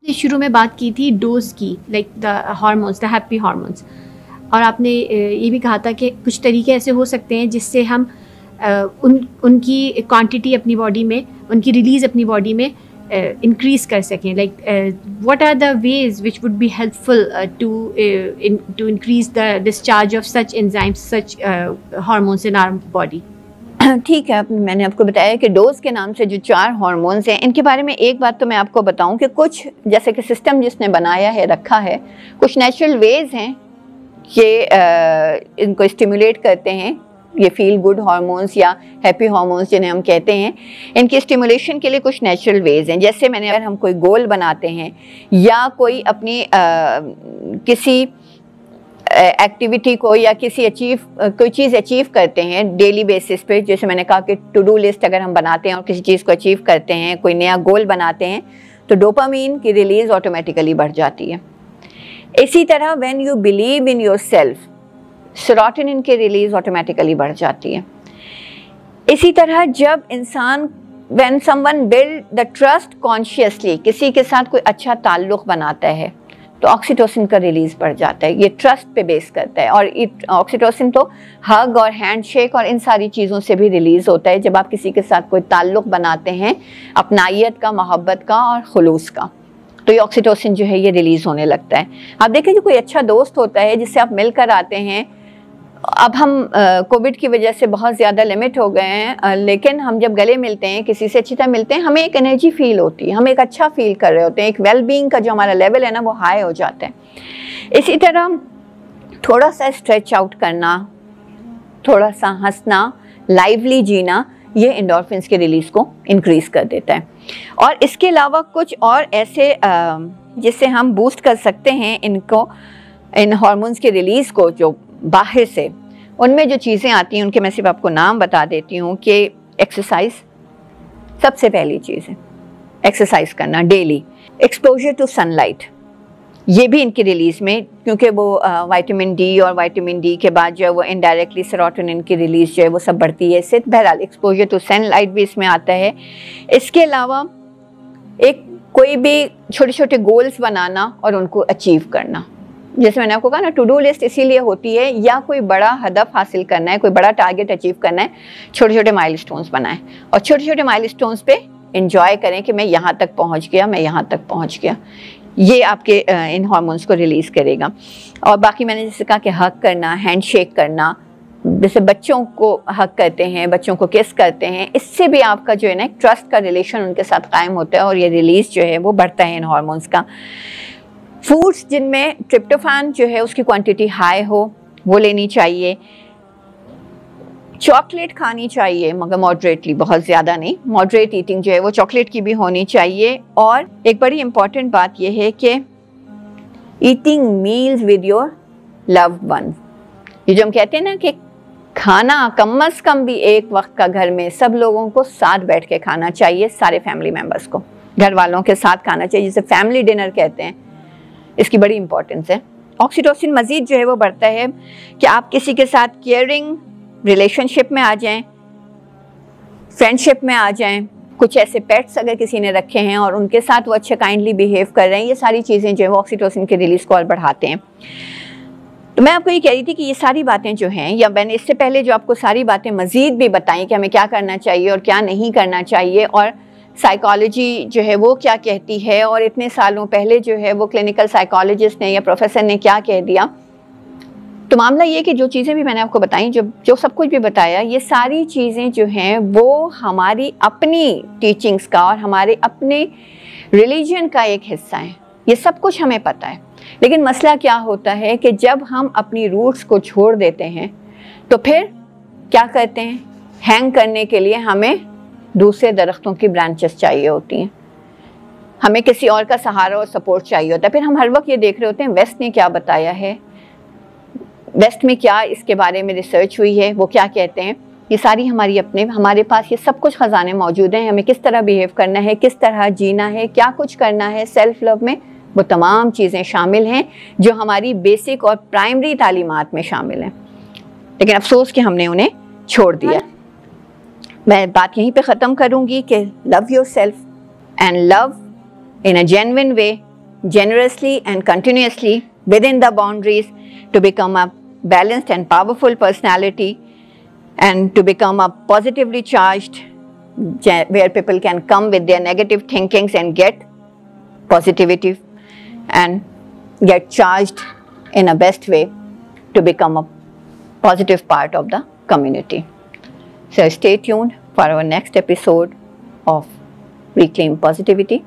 शुरू में बात की थी डोज की, like the hormones, the happy hormones, और आपने ये भी कहा था कि कुछ तरीके ऐसे हो सकते हैं जिससे हम उनकी क्वांटिटी अपनी बॉडी में, उनकी रिलीज़ अपनी बॉडी में इंक्रीज़ कर सकें. Like what are the ways which would be helpful to increase the discharge of such enzymes, such hormones in our body? ठीक है, मैंने आपको बताया कि डोज के नाम से जो 4 हार्मोन्स हैं, इनके बारे में एक बात तो मैं आपको बताऊं कि कुछ, जैसे कि सिस्टम जिसने बनाया है, रखा है, कुछ नेचुरल वेज हैं कि इनको स्टिमुलेट करते हैं. ये फील गुड हार्मोन्स या हैप्पी हार्मोन्स जिन्हें हम कहते हैं, इनकी स्टिमुलेशन के लिए कुछ नेचुरल वेज हैं. जैसे मैंने, अगर हम कोई गोल बनाते हैं या कोई अपनी किसी एक्टिविटी को या कोई चीज़ अचीव करते हैं डेली बेसिस पे, जैसे मैंने कहा कि टू डू लिस्ट अगर हम बनाते हैं और किसी चीज़ को अचीव करते हैं, कोई नया गोल बनाते हैं, तो डोपामीन की रिलीज़ ऑटोमेटिकली बढ़ जाती है. इसी तरह when you believe in your self, serotonin की रिलीज़ ऑटोमेटिकली बढ़ जाती है. इसी तरह जब इंसान, when someone build the trust consciously, किसी के साथ कोई अच्छा ताल्लुक़ बनाता है, तो ऑक्सीटोसिन का रिलीज़ बढ़ जाता है. ये ट्रस्ट पे बेस करता है. और ऑक्सीटोसिन तो हग और हैंडशेक और इन सारी चीज़ों से भी रिलीज़ होता है जब आप किसी के साथ कोई ताल्लुक़ बनाते हैं, अपनाइयत का, मोहब्बत का और खुलूस का, तो ये ऑक्सीटोसिन जो है ये रिलीज़ होने लगता है. आप देखें कि कोई अच्छा दोस्त होता है जिससे आप मिलकर आते हैं. अब हम कोविड की वजह से बहुत ज़्यादा लिमिट हो गए हैं, लेकिन हम जब गले मिलते हैं, किसी से अच्छी तरह मिलते हैं, हमें एक एनर्जी फील होती है, हम एक अच्छा फील कर रहे होते हैं, एक वेल बीइंग का जो हमारा लेवल है ना, वो हाई हो जाता है. इसी तरह थोड़ा सा स्ट्रेच आउट करना, थोड़ा सा हंसना, लाइवली जीना, ये एंडोर्फिन्स के रिलीज़ को इंक्रीज़ कर देता है. और इसके अलावा कुछ और ऐसे जिससे हम बूस्ट कर सकते हैं इनको, इन हार्मोन्स के रिलीज़ को, जो बाहर से, उनमें जो चीज़ें आती हैं उनके मैं सिर्फ आपको नाम बता देती हूँ कि एक्सरसाइज सबसे पहली चीज़ है. एक्सरसाइज करना डेली, एक्सपोजर टू सनलाइट, ये भी इनकी रिलीज़ में, क्योंकि वो विटामिन डी और विटामिन डी के बाद जो है वो इनडायरेक्टली सेरोटोनिन की रिलीज़ जो है वो सब बढ़ती है इससे. बहरहाल एक्सपोजर टू सनलाइट भी इसमें आता है. इसके अलावा एक कोई भी छोटे छोटे गोल्स बनाना और उनको अचीव करना. जैसे मैंने आपको कहा ना, टू डू लिस्ट इसीलिए होती है, या कोई बड़ा हदफ हासिल करना है, कोई बड़ा टारगेट अचीव करना है, छोटे छोटे माइलस्टोन्स बनाएं और छोटे छोटे माइलस्टोन्स पे एंजॉय करें कि मैं यहाँ तक पहुँच गया, मैं यहाँ तक पहुँच गया. ये आपके इन हार्मोन्स को रिलीज़ करेगा. और बाकी मैंने जैसे कहा कि हक करना, हैंडशेक करना, जैसे बच्चों को हक करते हैं, बच्चों को किस करते हैं, इससे भी आपका जो है ना, एक ट्रस्ट का रिलेशन उनके साथ कायम होता है और ये रिलीज़ जो है वो बढ़ता है इन हार्मोन्स का. फूड्स जिनमें ट्रिप्टोफैन जो है उसकी क्वांटिटी हाई हो, वो लेनी चाहिए. चॉकलेट खानी चाहिए, मगर मॉडरेटली, बहुत ज़्यादा नहीं. मॉडरेट ईटिंग जो है वो चॉकलेट की भी होनी चाहिए. और एक बड़ी इंपॉर्टेंट बात यह है कि eating meals with your loved one, ये जो हम कहते हैं ना कि खाना कम अज़ कम भी एक वक्त का घर में सब लोगों को साथ बैठ के खाना चाहिए, सारे फैमिली मेम्बर्स को, घर वालों के साथ खाना चाहिए, जिसे फैमिली डिनर कहते हैं. इसकी बड़ी इंपॉर्टेंस है. ऑक्सीटोसिन मज़ीद जो है वो बढ़ता है कि आप किसी के साथ केयरिंग रिलेशनशिप में आ जाएं, फ्रेंडशिप में आ जाएं. कुछ ऐसे पेट्स अगर किसी ने रखे हैं और उनके साथ वो अच्छे काइंडली बिहेव कर रहे हैं, ये सारी चीज़ें जो है वो ऑक्सीटोसिन के रिलीज़ को और बढ़ाते हैं. तो मैं आपको ये कह रही थी कि ये सारी बातें जो हैं, या मैंने इससे पहले जो आपको सारी बातें मज़ीद भी बताई कि हमें क्या करना चाहिए और क्या नहीं करना चाहिए, और साइकोलॉजी जो है वो क्या कहती है, और इतने सालों पहले जो है वो क्लिनिकल साइकोलॉजिस्ट ने या प्रोफेसर ने क्या कह दिया. तो मामला ये कि जो चीज़ें भी मैंने आपको बताई, जो सब कुछ भी बताया, ये सारी चीज़ें जो हैं वो हमारी अपनी टीचिंग्स का और हमारे अपने रिलीजन का एक हिस्सा है. ये सब कुछ हमें पता है, लेकिन मसला क्या होता है कि जब हम अपनी रूट्स को छोड़ देते हैं तो फिर क्या करते हैं, हैंग करने के लिए हमें दूसरे दरख्तों की ब्रांचेस चाहिए होती हैं, हमें किसी और का सहारा और सपोर्ट चाहिए होता है. फिर हम हर वक्त ये देख रहे होते हैं वेस्ट ने क्या बताया है, वेस्ट में क्या इसके बारे में रिसर्च हुई है, वो क्या कहते हैं. ये सारी हमारे पास ये सब कुछ ख़जाने मौजूद हैं. हमें किस तरह बिहेव करना है, किस तरह जीना है, क्या कुछ करना है सेल्फ लव में, वो तमाम चीज़ें शामिल हैं जो हमारी बेसिक और प्राइमरी तालीमात में शामिल हैं. लेकिन अफसोस कि हमने उन्हें छोड़ दिया. मैं बात यहीं पे ख़त्म करूँगी कि love your self and love in a genuine way generously and continuously within the boundaries to become a balanced and powerful personality, and to become a positively charged, where people can come with their negative thinkings and get positivity and get charged in a best way to become a positive part of the community. So stay tuned for our next episode of Reclaim Positivity.